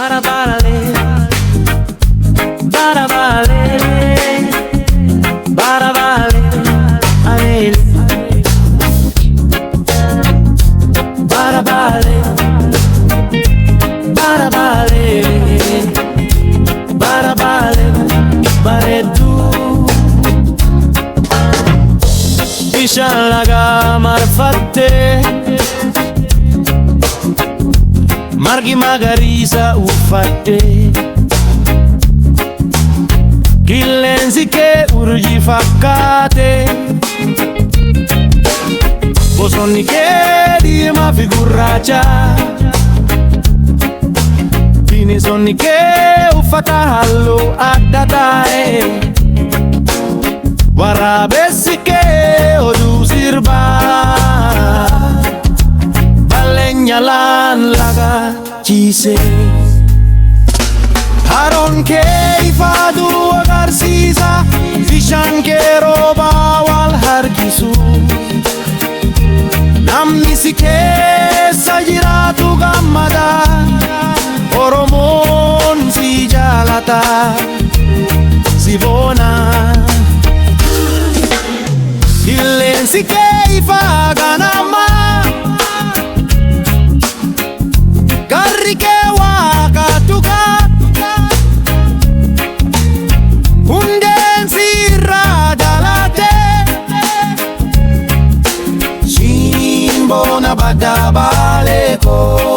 Barabale, barabale, barabale, alele. Barabale, barabale, barabale, baredu. Bishaan lagaa marfatte, margi magariisa uffatte, qilleensi kee urjii fakkaate, bosonni kee diimaa fi gurraacha, bineensonni kee uffata halluu adda ta'e, waraabessi kee oduu sirbaa, balleenya laan laga ciise. Haroon kee ifaatu agarsiisa, bishaan kee roobaa wal harkisu. Namni si keessa jiraatu gammada, Oromoon si jaalata, si boona. Qilleensi kee ifaa ganama, garri kee waaqa tuqa, hundeen sirraa dhalate, shimboona badda baalee koo.